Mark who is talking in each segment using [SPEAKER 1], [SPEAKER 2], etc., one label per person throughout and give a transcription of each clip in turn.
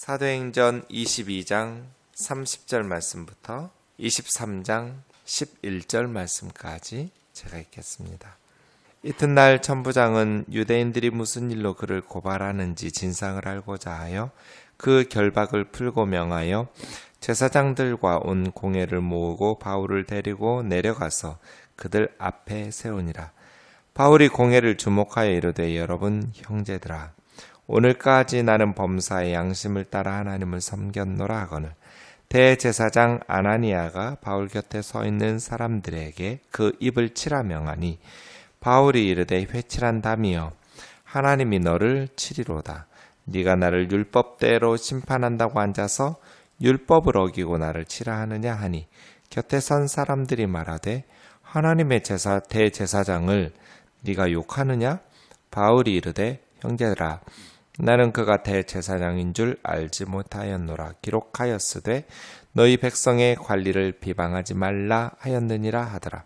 [SPEAKER 1] 사도행전 22장 30절 말씀부터 23장 11절 말씀까지 제가 읽겠습니다. 이튿날 천부장은 유대인들이 무슨 일로 그를 고발하는지 진상을 알고자 하여 그 결박을 풀고 명하여 제사장들과 온 공회를 모으고 바울을 데리고 내려가서 그들 앞에 세우니라. 바울이 공회를 주목하여 이르되 여러분 형제들아, 오늘까지 나는 범사의 양심을 따라 하나님을 섬겼노라 하거늘 대제사장 아나니아가 바울 곁에 서 있는 사람들에게 그 입을 치라 명하니 바울이 이르되 회칠한다미여 하나님이 너를 치리로다. 네가 나를 율법대로 심판한다고 앉아서 율법을 어기고 나를 치라 하느냐 하니 곁에 선 사람들이 말하되 하나님의 대제사장을 네가 욕하느냐? 바울이 이르되 형제들아, 나는 그가 대제사장인 줄 알지 못하였노라. 기록하였으되 너희 백성의 관리를 비방하지 말라 하였느니라 하더라.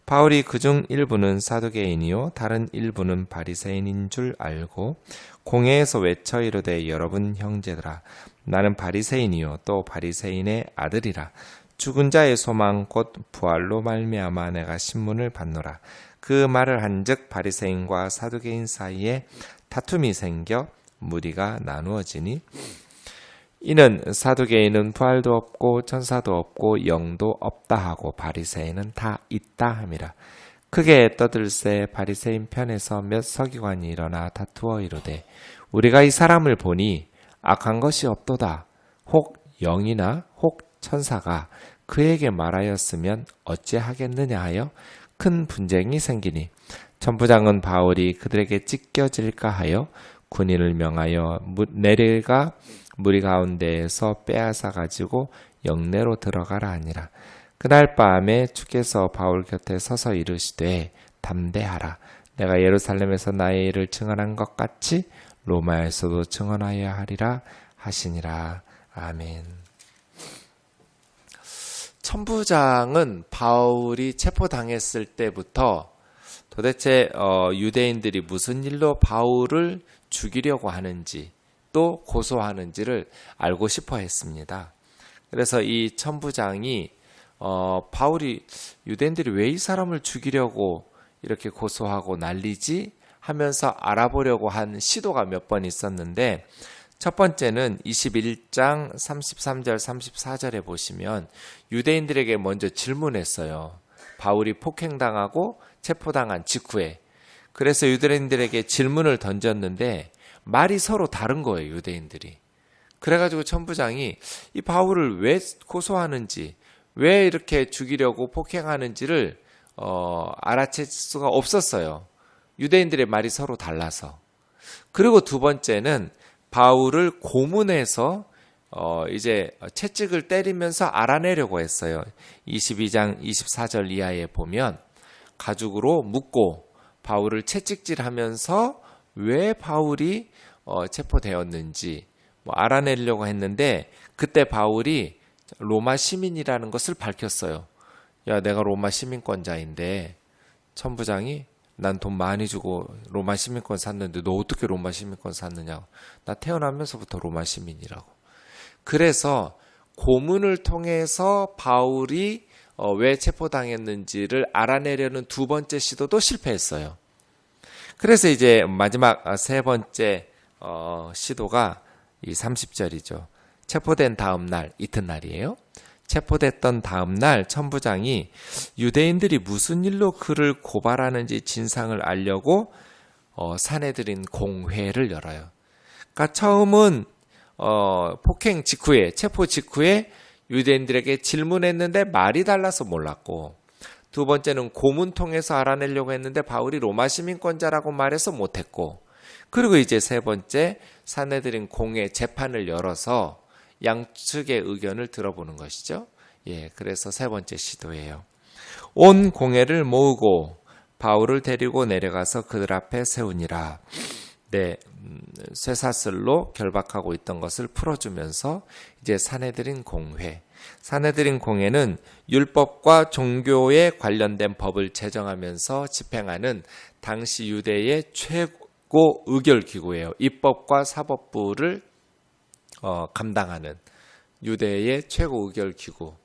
[SPEAKER 1] 바울이 그중 일부는 사두개인이요 다른 일부는 바리새인인 줄 알고 공회에서 외쳐 이르되 여러분 형제들아, 나는 바리새인이요 또 바리새인의 아들이라. 죽은 자의 소망 곧 부활로 말미암아 내가 신문을 받노라. 그 말을 한즉 바리새인과 사두개인 사이에 다툼이 생겨 무리가 나누어지니 이는 사두개인은 부활도 없고 천사도 없고 영도 없다 하고 바리새인은 다 있다 함이라. 크게 떠들새 바리새인 편에서 몇 서기관이 일어나 다투어 이르되 우리가 이 사람을 보니 악한 것이 없도다. 혹 영이나 혹 천사가 그에게 말하였으면 어찌하겠느냐 하여 큰 분쟁이 생기니 천부장은 바울이 그들에게 찢겨질까 하여 군인을 명하여 내려가 무리 가운데에서 빼앗아 가지고 영내로 들어가라 하니라. 그날 밤에 주께서 바울 곁에 서서 이르시되 담대하라. 내가 예루살렘에서 나의 일을 증언한 것 같이 로마에서도 증언하여야 하리라 하시니라. 아멘. 천부장은 바울이 체포당했을 때부터 도대체 유대인들이 무슨 일로 바울을 죽이려고 하는지 또 고소하는지를 알고 싶어 했습니다. 그래서 이 천부장이 바울이 유대인들이 왜 이 사람을 죽이려고 이렇게 고소하고 난리지 하면서 알아보려고 한 시도가 몇 번 있었는데 첫 번째는 21장 33절 34절에 보시면 유대인들에게 먼저 질문했어요. 바울이 폭행당하고 체포당한 직후에. 그래서 유대인들에게 질문을 던졌는데 말이 서로 다른 거예요, 유대인들이. 그래가지고 천부장이 이 바울을 왜 고소하는지, 왜 이렇게 죽이려고 폭행하는지를 알아챌 수가 없었어요. 유대인들의 말이 서로 달라서. 그리고 두 번째는 바울을 고문해서 이제 채찍을 때리면서 알아내려고 했어요. 22장 24절 이하에 보면 가죽으로 묶고 바울을 채찍질하면서 왜 바울이 체포되었는지 알아내려고 했는데 그때 바울이 로마 시민이라는 것을 밝혔어요. 야, 내가 로마 시민권자인데 천부장이 난 돈 많이 주고 로마 시민권 샀는데 너 어떻게 로마 시민권 샀느냐고. 나 태어나면서부터 로마 시민이라고. 그래서 고문을 통해서 바울이 왜 체포당했는지를 알아내려는 두 번째 시도도 실패했어요. 그래서 이제 마지막 세 번째 시도가 이 30절이죠. 체포된 다음 날, 이튿날이에요. 체포됐던 다음 날 천부장이 유대인들이 무슨 일로 그를 고발하는지 진상을 알려고 사내들인 공회를 열어요. 그러니까 처음은 폭행 직후에, 체포 직후에 유대인들에게 질문했는데 말이 달라서 몰랐고, 두 번째는 고문 통해서 알아내려고 했는데 바울이 로마 시민권자라고 말해서 못했고, 그리고 이제 세 번째 사내들인 공회 재판을 열어서 양측의 의견을 들어보는 것이죠. 예, 그래서 세 번째 시도예요. 온 공회를 모으고 바울을 데리고 내려가서 그들 앞에 세우니라. 네, 쇠사슬로 결박하고 있던 것을 풀어주면서 이제 사내들인 공회. 사내들인 공회는 율법과 종교에 관련된 법을 제정하면서 집행하는 당시 유대의 최고 의결기구예요. 입법과 사법부를 감당하는 유대의 최고 의결 기구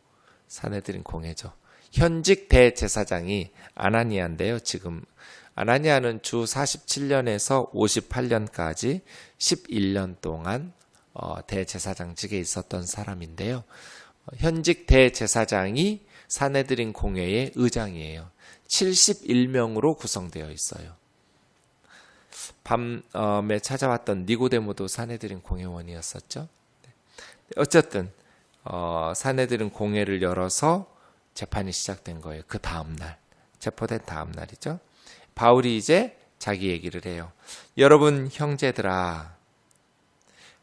[SPEAKER 1] 사내들인 공회죠. 현직 대제사장이 아나니아인데요. 지금 아나니아는 주 47년에서 58년까지 11년 동안 대제사장직에 있었던 사람인데요. 현직 대제사장이 사내들인 공회의 의장이에요. 71명으로 구성되어 있어요. 밤에 찾아왔던 니고데모도 사내들인 공회원이었었죠. 어쨌든 사내들인 공회를 열어서 재판이 시작된 거예요. 그 다음날, 체포된 다음날이죠. 바울이 이제 자기 얘기를 해요. 여러분 형제들아,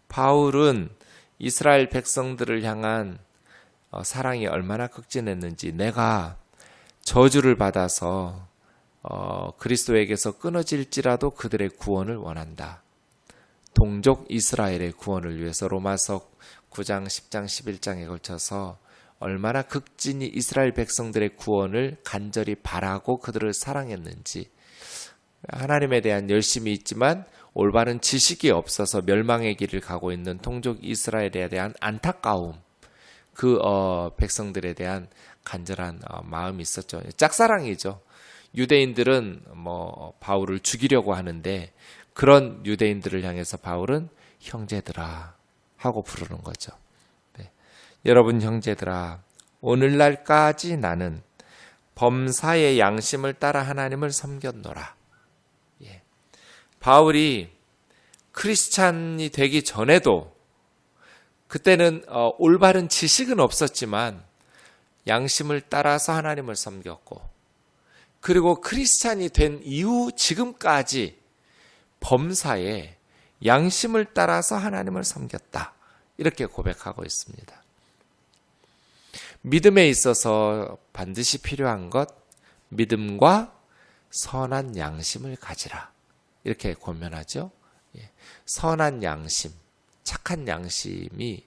[SPEAKER 1] 바울은 이스라엘 백성들을 향한 사랑이 얼마나 극진했는지, 내가 저주를 받아서 그리스도에게서 끊어질지라도 그들의 구원을 원한다. 동족 이스라엘의 구원을 위해서 로마서 9장, 10장, 11장에 걸쳐서 얼마나 극진히 이스라엘 백성들의 구원을 간절히 바라고 그들을 사랑했는지, 하나님에 대한 열심이 있지만 올바른 지식이 없어서 멸망의 길을 가고 있는 동족 이스라엘에 대한 안타까움, 그 백성들에 대한 간절한 마음이 있었죠. 짝사랑이죠. 유대인들은 바울을 죽이려고 하는데 그런 유대인들을 향해서 바울은 형제들아 하고 부르는 거죠. 네. 여러분 형제들아, 오늘날까지 나는 범사의 양심을 따라 하나님을 섬겼노라. 예. 바울이 크리스찬이 되기 전에도, 그때는 올바른 지식은 없었지만 양심을 따라서 하나님을 섬겼고, 그리고 크리스찬이 된 이후 지금까지 범사에 양심을 따라서 하나님을 섬겼다. 이렇게 고백하고 있습니다. 믿음에 있어서 반드시 필요한 것, 믿음과 선한 양심을 가지라. 이렇게 권면하죠. 선한 양심, 착한 양심이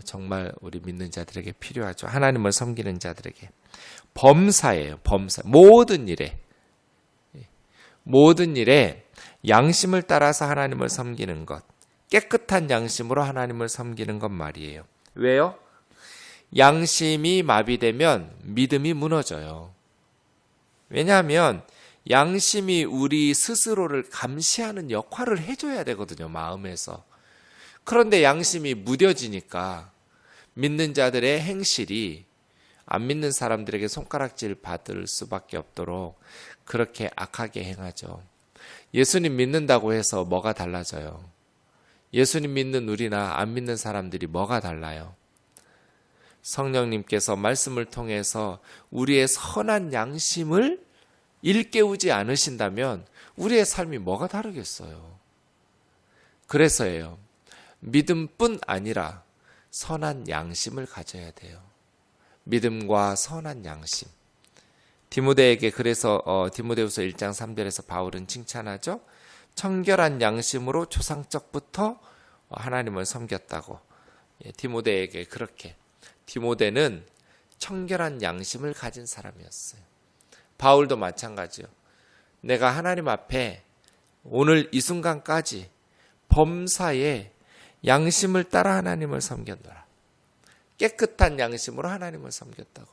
[SPEAKER 1] 정말 우리 믿는 자들에게 필요하죠. 하나님을 섬기는 자들에게. 범사예요. 범사. 모든 일에 양심을 따라서 하나님을 섬기는 것, 깨끗한 양심으로 하나님을 섬기는 것 말이에요. 왜요? 양심이 마비되면 믿음이 무너져요. 왜냐하면 양심이 우리 스스로를 감시하는 역할을 해줘야 되거든요. 마음에서. 그런데 양심이 무뎌지니까 믿는 자들의 행실이 안 믿는 사람들에게 손가락질 받을 수밖에 없도록 그렇게 악하게 행하죠. 예수님 믿는다고 해서 뭐가 달라져요? 예수님 믿는 우리나 안 믿는 사람들이 뭐가 달라요? 성령님께서 말씀을 통해서 우리의 선한 양심을 일깨우지 않으신다면 우리의 삶이 뭐가 다르겠어요? 그래서예요. 믿음뿐 아니라 선한 양심을 가져야 돼요. 믿음과 선한 양심. 디모데에게 그래서 디모데후서 1장 3절에서 바울은 칭찬하죠. 청결한 양심으로 초상적부터 하나님을 섬겼다고. 디모데에게 그렇게. 디모데는 청결한 양심을 가진 사람이었어요. 바울도 마찬가지요. 내가 하나님 앞에 오늘 이 순간까지 범사에 양심을 따라 하나님을 섬겼노라. 깨끗한 양심으로 하나님을 섬겼다고.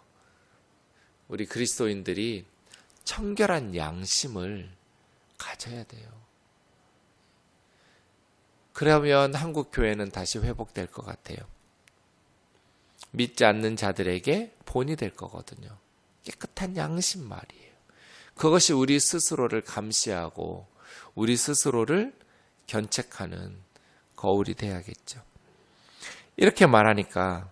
[SPEAKER 1] 우리 그리스도인들이 청결한 양심을 가져야 돼요. 그러면 한국 교회는 다시 회복될 것 같아요. 믿지 않는 자들에게 본이 될 거거든요. 깨끗한 양심 말이에요. 그것이 우리 스스로를 감시하고 우리 스스로를 견책하는 거울이 돼야겠죠. 이렇게 말하니까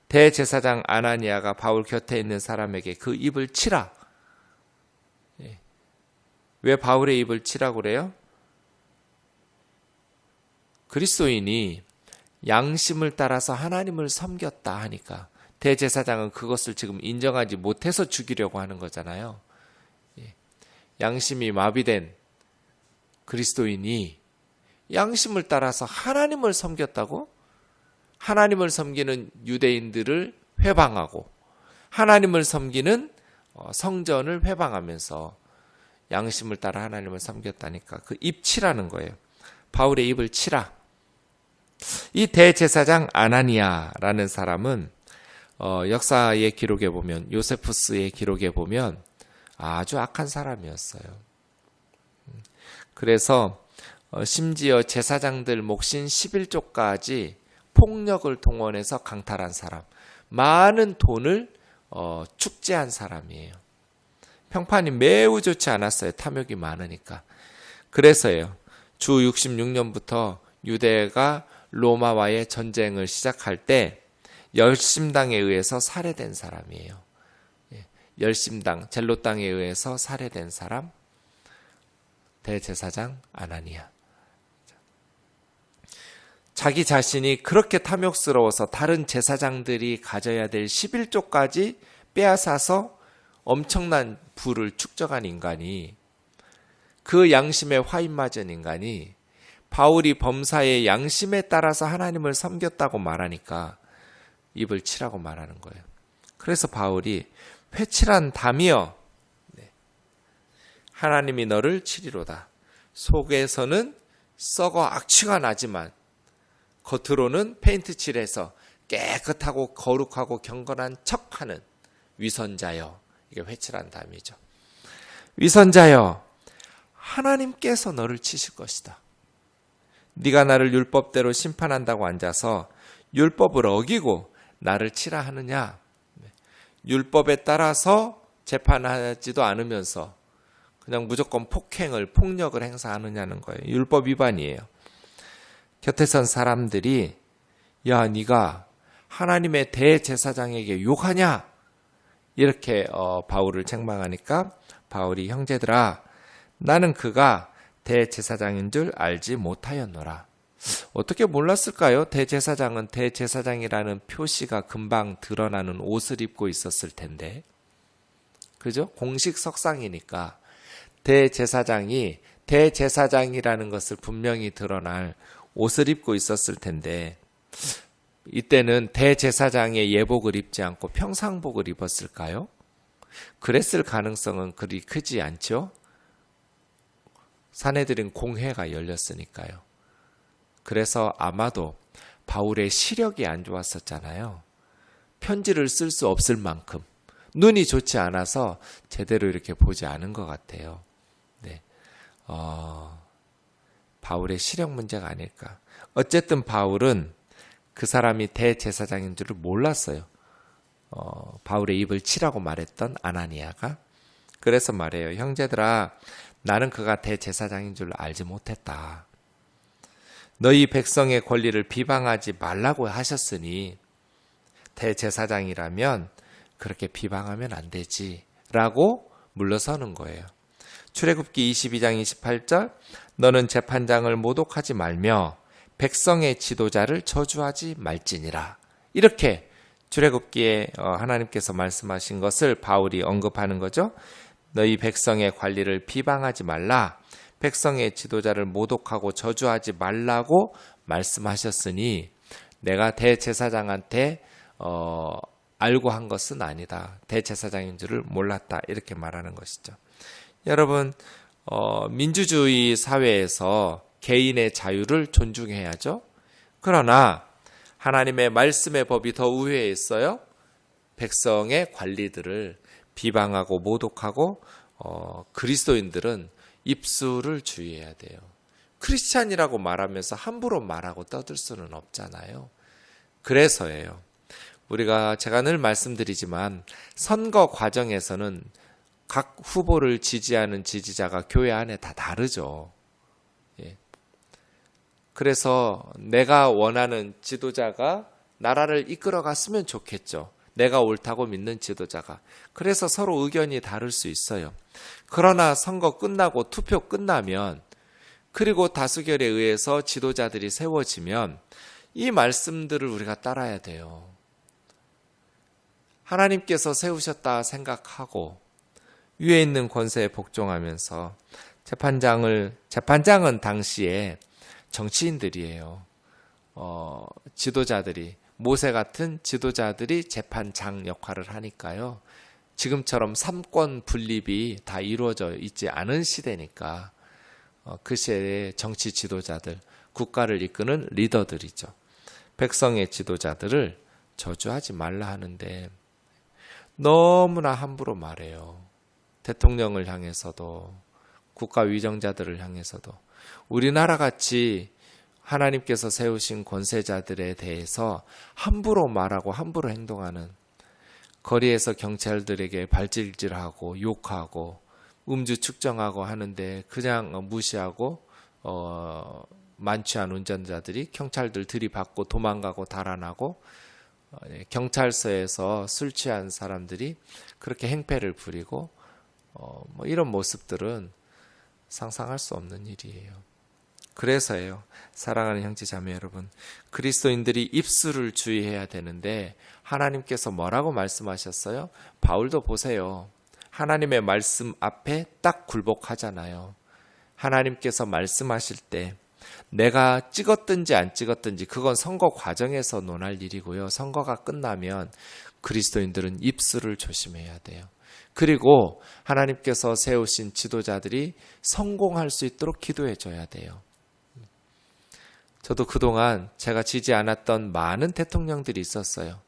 [SPEAKER 1] 대제사장 아나니아가 바울 곁에 있는 사람에게 그 입을 치라. 왜 바울의 입을 치라고 그래요? 그리스도인이 양심을 따라서 하나님을 섬겼다 하니까 대제사장은 그것을 지금 인정하지 못해서 죽이려고 하는 거잖아요. 양심이 마비된 그리스도인이 양심을 따라서 하나님을 섬겼다고? 하나님을 섬기는 유대인들을 회방하고 하나님을 섬기는 성전을 회방하면서 양심을 따라 하나님을 섬겼다니까 그 입 치라는 거예요. 바울의 입을 치라. 이 대제사장 아나니아라는 사람은 역사의 기록에 보면, 요세푸스의 기록에 보면 아주 악한 사람이었어요. 그래서 심지어 제사장들 몫인 11조까지 폭력을 동원해서 강탈한 사람, 많은 돈을 축제한 사람이에요. 평판이 매우 좋지 않았어요. 탐욕이 많으니까. 그래서요, 주 66년부터 유대가 로마와의 전쟁을 시작할 때 열심당에 의해서 살해된 사람이에요. 열심당, 젤롯당에 의해서 살해된 사람, 대제사장 아나니아. 자기 자신이 그렇게 탐욕스러워서 다른 제사장들이 가져야 될 11조까지 빼앗아서 엄청난 부를 축적한 인간이, 그 양심에 화인 맞은 인간이 바울이 범사의 양심에 따라서 하나님을 섬겼다고 말하니까 입을 치라고 말하는 거예요. 그래서 바울이 회칠한 담이여, 하나님이 너를 치리로다. 속에서는 썩어 악취가 나지만 겉으로는 페인트 칠해서 깨끗하고 거룩하고 경건한 척하는 위선자여. 이게 회칠한 담이죠. 위선자여, 하나님께서 너를 치실 것이다. 네가 나를 율법대로 심판한다고 앉아서 율법을 어기고 나를 치라 하느냐. 율법에 따라서 재판하지도 않으면서 그냥 무조건 폭력을 행사하느냐는 거예요. 율법 위반이에요. 곁에 선 사람들이 야, 네가 하나님의 대제사장에게 욕하냐? 이렇게 바울을 책망하니까 바울이 형제들아, 나는 그가 대제사장인 줄 알지 못하였노라. 어떻게 몰랐을까요? 대제사장은 대제사장이라는 표시가 금방 드러나는 옷을 입고 있었을 텐데. 그죠? 공식 석상이니까 대제사장이 대제사장이라는 것을 분명히 드러날 옷을 입고 있었을 텐데, 이때는 대제사장의 예복을 입지 않고 평상복을 입었을까요? 그랬을 가능성은 그리 크지 않죠? 사내들은 공회가 열렸으니까요. 그래서 아마도 바울의 시력이 안 좋았었잖아요. 편지를 쓸 수 없을 만큼 눈이 좋지 않아서 제대로 이렇게 보지 않은 것 같아요. 네, 바울의 시력 문제가 아닐까. 어쨌든 바울은 그 사람이 대제사장인 줄을 몰랐어요. 바울의 입을 치라고 말했던 아나니아가. 그래서 말해요. 형제들아, 나는 그가 대제사장인 줄 알지 못했다. 너희 백성의 권리를 비방하지 말라고 하셨으니 대제사장이라면 그렇게 비방하면 안 되지 라고 물러서는 거예요. 출애굽기 22장 28절, 너는 재판장을 모독하지 말며 백성의 지도자를 저주하지 말지니라. 이렇게 출애굽기에 하나님께서 말씀하신 것을 바울이 언급하는 거죠. 너희 백성의 관리를 비방하지 말라, 백성의 지도자를 모독하고 저주하지 말라고 말씀하셨으니 내가 대제사장한테 알고 한 것은 아니다. 대제사장인 줄을 몰랐다. 이렇게 말하는 것이죠. 여러분, 민주주의 사회에서 개인의 자유를 존중해야죠. 그러나 하나님의 말씀의 법이 더 우회에 있어요. 백성의 관리들을 비방하고 모독하고 그리스도인들은 입술을 주의해야 돼요. 크리스찬이라고 말하면서 함부로 말하고 떠들 수는 없잖아요. 그래서예요. 제가 늘 말씀드리지만 선거 과정에서는 각 후보를 지지하는 지지자가 교회 안에 다 다르죠. 예. 그래서 내가 원하는 지도자가 나라를 이끌어 갔으면 좋겠죠. 내가 옳다고 믿는 지도자가. 그래서 서로 의견이 다를 수 있어요. 그러나 선거 끝나고 투표 끝나면, 그리고 다수결에 의해서 지도자들이 세워지면 이 말씀들을 우리가 따라야 돼요. 하나님께서 세우셨다 생각하고 위에 있는 권세에 복종하면서 재판장은 당시에 정치인들이에요. 지도자들이, 모세 같은 지도자들이 재판장 역할을 하니까요. 지금처럼 삼권 분립이 다 이루어져 있지 않은 시대니까 그 시대의 정치 지도자들, 국가를 이끄는 리더들이죠. 백성의 지도자들을 저주하지 말라 하는데 너무나 함부로 말해요. 대통령을 향해서도 국가 위정자들을 향해서도 우리나라 같이 하나님께서 세우신 권세자들에 대해서 함부로 말하고 함부로 행동하는, 거리에서 경찰들에게 발질질하고 욕하고 음주 측정하고 하는데 그냥 무시하고 만취한 운전자들이 경찰들 들이받고 도망가고 달아나고, 경찰서에서 술 취한 사람들이 그렇게 행패를 부리고 뭐 이런 모습들은 상상할 수 없는 일이에요. 그래서요, 사랑하는 형제 자매 여러분, 그리스도인들이 입술을 주의해야 되는데 하나님께서 뭐라고 말씀하셨어요? 바울도 보세요. 하나님의 말씀 앞에 딱 굴복하잖아요. 하나님께서 말씀하실 때 내가 찍었든지 안 찍었든지 그건 선거 과정에서 논할 일이고요. 선거가 끝나면 그리스도인들은 입술을 조심해야 돼요. 그리고 하나님께서 세우신 지도자들이 성공할 수 있도록 기도해 줘야 돼요. 저도 그동안 제가 지지 않았던 많은 대통령들이 있었어요.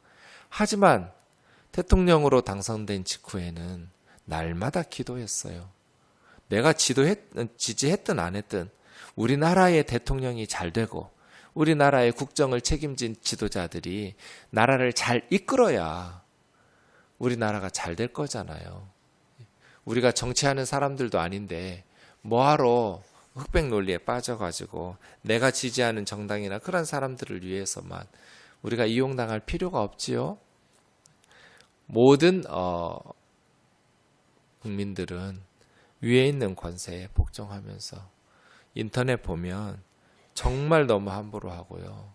[SPEAKER 1] 하지만 대통령으로 당선된 직후에는 날마다 기도했어요. 내가 지지했든 안 했든 우리나라의 대통령이 잘 되고 우리나라의 국정을 책임진 지도자들이 나라를 잘 이끌어야 우리나라가 잘 될 거잖아요. 우리가 정치하는 사람들도 아닌데 뭐하러 흑백 논리에 빠져가지고 내가 지지하는 정당이나 그런 사람들을 위해서만 우리가 이용당할 필요가 없지요. 모든 국민들은 위에 있는 권세에 복종하면서 인터넷 보면 정말 너무 함부로 하고요.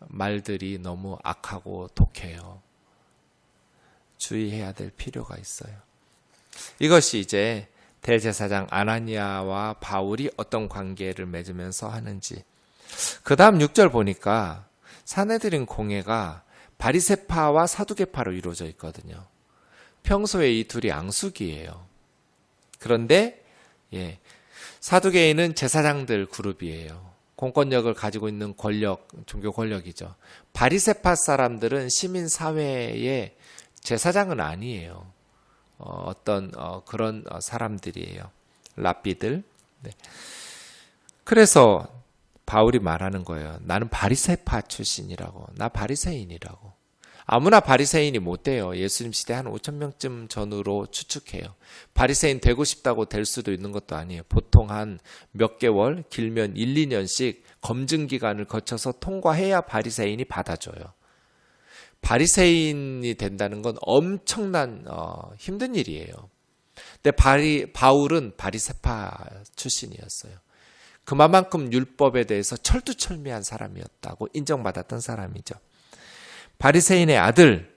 [SPEAKER 1] 말들이 너무 악하고 독해요. 주의해야 될 필요가 있어요. 이것이 이제 대제사장 아나니아와 바울이 어떤 관계를 맺으면서 하는지. 그 다음 6절 보니까 사내들인 공회가 바리새파와 사두개파로 이루어져 있거든요. 평소에 이 둘이 앙숙이에요. 그런데 사두개인은 제사장들 그룹이에요. 공권력을 가지고 있는 권력, 종교 권력이죠. 바리새파 사람들은 시민 사회의 제사장은 아니에요. 그런 사람들이에요. 랍비들. 네. 그래서 바울이 말하는 거예요. 나는 바리새파 출신이라고. 나 바리새인이라고. 아무나 바리새인이 못 돼요. 예수님 시대 한 5,000명쯤 전후로 추측해요. 바리새인 되고 싶다고 될 수도 있는 것도 아니에요. 보통 한 몇 개월, 길면 1, 2년씩 검증 기간을 거쳐서 통과해야 바리새인이 받아줘요. 바리새인이 된다는 건 엄청난 힘든 일이에요. 근데 바울은 바리새파 출신이었어요. 그만큼 율법에 대해서 철두철미한 사람이었다고 인정받았던 사람이죠. 바리새인의 아들,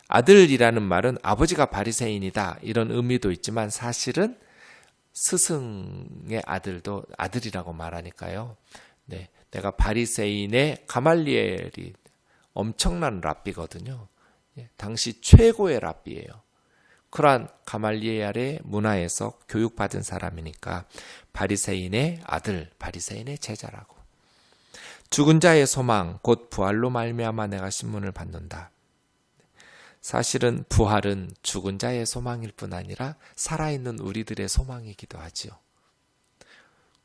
[SPEAKER 1] 아들이라는 말은 아버지가 바리새인이다 이런 의미도 있지만 사실은 스승의 아들도 아들이라고 말하니까요. 네, 내가 바리새인의 가말리엘이 엄청난 랍비거든요. 당시 최고의 랍비예요. 그러한 가말리엘의 문화에서 교육받은 사람이니까 바리새인의 아들, 바리새인의 제자라고. 죽은 자의 소망, 곧 부활로 말미암아 내가 신문을 받는다. 사실은 부활은 죽은 자의 소망일 뿐 아니라 살아있는 우리들의 소망이기도 하지요.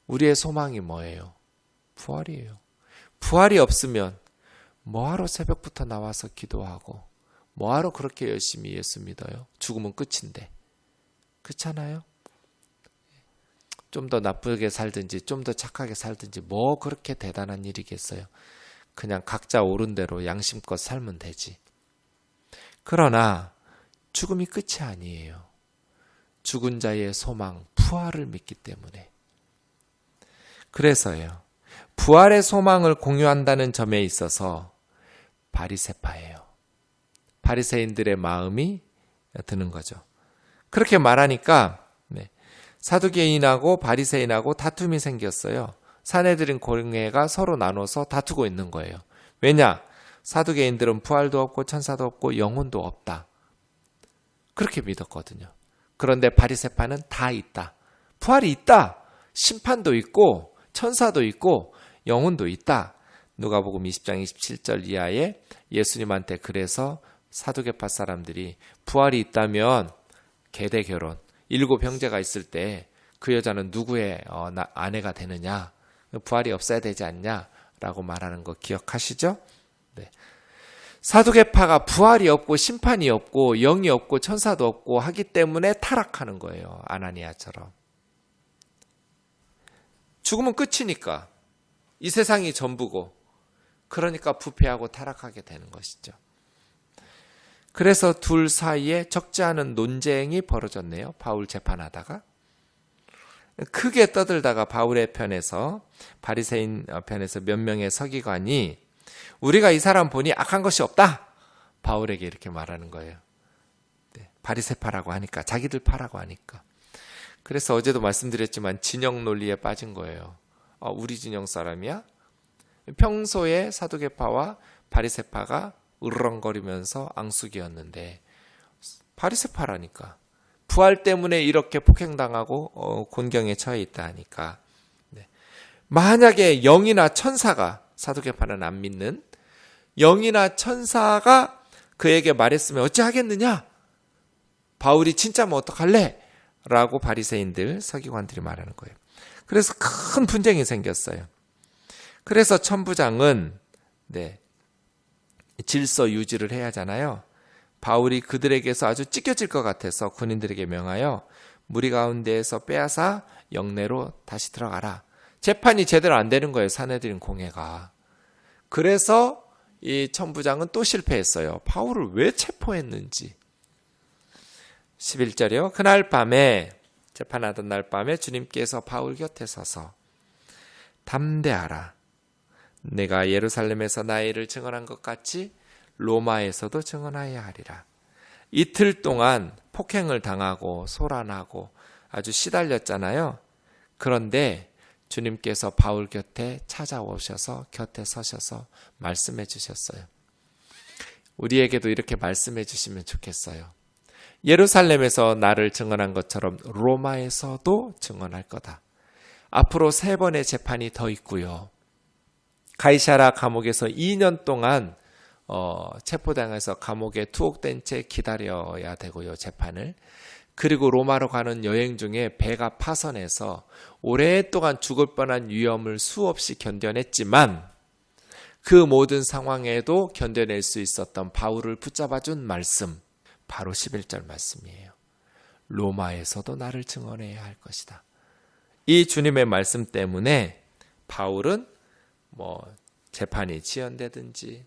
[SPEAKER 1] 우리의 소망이 뭐예요? 부활이에요. 부활이 없으면 뭐하러 새벽부터 나와서 기도하고 뭐하러 그렇게 열심히 예수 믿어요? 죽으면 끝인데. 그렇잖아요? 좀 더 나쁘게 살든지 좀 더 착하게 살든지 뭐 그렇게 대단한 일이겠어요. 그냥 각자 옳은 대로 양심껏 살면 되지. 그러나 죽음이 끝이 아니에요. 죽은 자의 소망, 부활을 믿기 때문에. 그래서요. 부활의 소망을 공유한다는 점에 있어서 바리새파예요. 바리새인들의 마음이 드는 거죠. 그렇게 말하니까 사두개인하고 바리새인하고 다툼이 생겼어요. 사내들인 공회가 서로 나눠서 다투고 있는 거예요. 왜냐? 사두개인들은 부활도 없고 천사도 없고 영혼도 없다. 그렇게 믿었거든요. 그런데 바리새파는 다 있다. 부활이 있다. 심판도 있고 천사도 있고 영혼도 있다. 누가복음 20장 27절 이하에 예수님한테 그래서 사두개파 사람들이 부활이 있다면 계대 결혼, 7 형제가 있을 때 그 여자는 누구의 아내가 되느냐? 부활이 없어야 되지 않냐? 라고 말하는 거 기억하시죠? 네. 사두개파가 부활이 없고 심판이 없고 영이 없고 천사도 없고 하기 때문에 타락하는 거예요. 아나니아처럼. 죽으면 끝이니까. 이 세상이 전부고. 그러니까 부패하고 타락하게 되는 것이죠. 그래서 둘 사이에 적지 않은 논쟁이 벌어졌네요. 바울 재판하다가. 크게 떠들다가 바울의 편에서, 바리새인 편에서 몇 명의 서기관이 우리가 이 사람 보니 악한 것이 없다. 바울에게 이렇게 말하는 거예요. 네, 바리새파라고 하니까, 자기들 파라고 하니까. 그래서 어제도 말씀드렸지만 진영 논리에 빠진 거예요. 우리 진영 사람이야? 평소에 사두개파와 바리새파가 으르렁거리면서 앙숙이었는데 바리새파라니까. 부활 때문에 이렇게 폭행당하고 곤경에 처해 있다 하니까. 네. 만약에 영이나 천사가, 사두개파는 안 믿는 영이나 천사가 그에게 말했으면 어찌하겠느냐? 바울이 진짜면 어떡할래? 라고 바리새인들, 서기관들이 말하는 거예요. 그래서 큰 분쟁이 생겼어요. 그래서 천부장은 질서 유지를 해야 하잖아요. 바울이 그들에게서 아주 찢겨질 것 같아서 군인들에게 명하여 무리 가운데에서 빼앗아 영내로 다시 들어가라. 재판이 제대로 안 되는 거예요. 사내들인 공회가. 그래서 이 천부장은 또 실패했어요. 바울을 왜 체포했는지. 11절이요. 그날 밤에, 재판하던 날 밤에 주님께서 바울 곁에 서서 담대하라. 내가 예루살렘에서 나의 일을 증언한 것 같이 로마에서도 증언하여야 하리라. 이틀 동안 폭행을 당하고 소란하고 아주 시달렸잖아요. 그런데 주님께서 바울 곁에 찾아오셔서 곁에 서셔서 말씀해 주셨어요. 우리에게도 이렇게 말씀해 주시면 좋겠어요. 예루살렘에서 나를 증언한 것처럼 로마에서도 증언할 거다. 앞으로 3번의 재판이 더 있고요. 가이사랴 감옥에서 2년 동안 체포당해서 감옥에 투옥된 채 기다려야 되고요. 재판을. 그리고 로마로 가는 여행 중에 배가 파선해서 오랫동안 죽을 뻔한 위험을 수없이 견뎌냈지만 그 모든 상황에도 견뎌낼 수 있었던 바울을 붙잡아준 말씀, 바로 11절 말씀이에요. 로마에서도 나를 증언해야 할 것이다. 이 주님의 말씀 때문에 바울은 재판이 지연되든지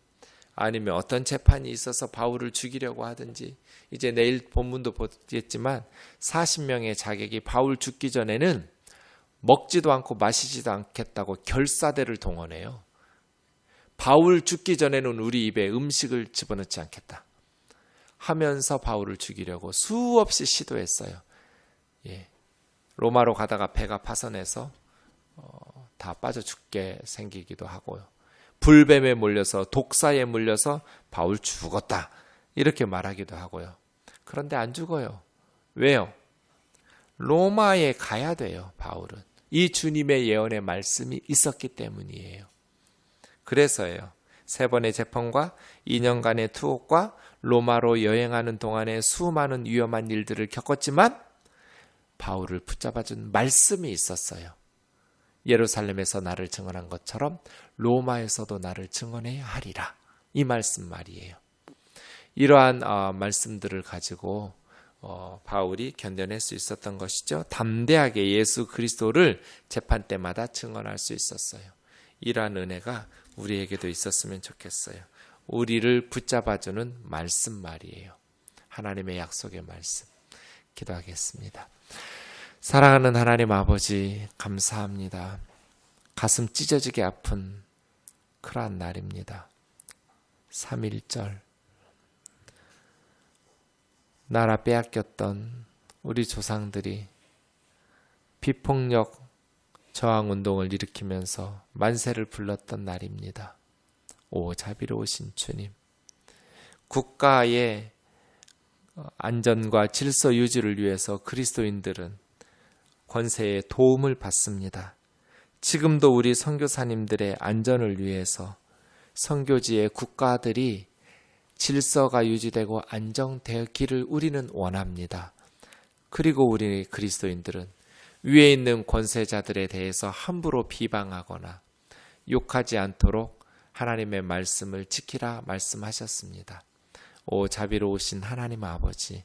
[SPEAKER 1] 아니면 어떤 재판이 있어서 바울을 죽이려고 하든지, 이제 내일 본문도 보겠지만 40명의 자객이 바울 죽기 전에는 먹지도 않고 마시지도 않겠다고 결사대를 동원해요. 바울 죽기 전에는 우리 입에 음식을 집어넣지 않겠다 하면서 바울을 죽이려고 수없이 시도했어요. 로마로 가다가 배가 파선해서 다 빠져 죽게 생기기도 하고요. 불뱀에 몰려서, 독사에 물려서 바울 죽었다 이렇게 말하기도 하고요. 그런데 안 죽어요. 왜요? 로마에 가야 돼요. 바울은 이 주님의 예언의 말씀이 있었기 때문이에요. 그래서요, 3번의 재판과 2년간의 투옥과 로마로 여행하는 동안에 수많은 위험한 일들을 겪었지만 바울을 붙잡아준 말씀이 있었어요. 예루살렘에서 나를 증언한 것처럼 로마에서도 나를 증언해야 하리라. 이 말씀 말이에요. 이러한 말씀들을 가지고 바울이 견뎌낼 수 있었던 것이죠. 담대하게 예수 그리스도를 재판 때마다 증언할 수 있었어요. 이러한 은혜가 우리에게도 있었으면 좋겠어요. 우리를 붙잡아주는 말씀 말이에요. 하나님의 약속의 말씀. 기도하겠습니다. 사랑하는 하나님 아버지, 감사합니다. 가슴 찢어지게 아픈 그러한 날입니다. 3.1절 나라 빼앗겼던 우리 조상들이 비폭력 저항운동을 일으키면서 만세를 불렀던 날입니다. 오 자비로우신 주님, 국가의 안전과 질서 유지를 위해서 그리스도인들은 권세의 도움을 받습니다. 지금도 우리 선교사님들의 안전을 위해서 선교지의 국가들이 질서가 유지되고 안정되기를 우리는 원합니다. 그리고 우리 그리스도인들은 위에 있는 권세자들에 대해서 함부로 비방하거나 욕하지 않도록 하나님의 말씀을 지키라 말씀하셨습니다. 오 자비로우신 하나님 아버지,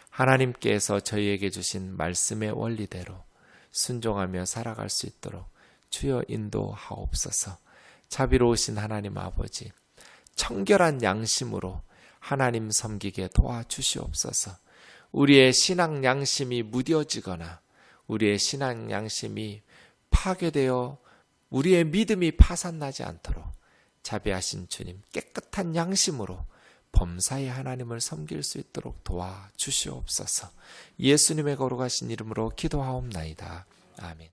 [SPEAKER 1] 하나님께서 저희에게 주신 말씀의 원리대로 순종하며 살아갈 수 있도록 주여 인도하옵소서. 자비로우신 하나님 아버지, 청결한 양심으로 하나님 섬기게 도와주시옵소서. 우리의 신앙 양심이 무뎌지거나 우리의 신앙 양심이 파괴되어 우리의 믿음이 파산나지 않도록 자비하신 주님 깨끗한 양심으로 범사의 하나님을 섬길 수 있도록 도와주시옵소서. 예수님의 거룩하신 이름으로 기도하옵나이다. 아멘.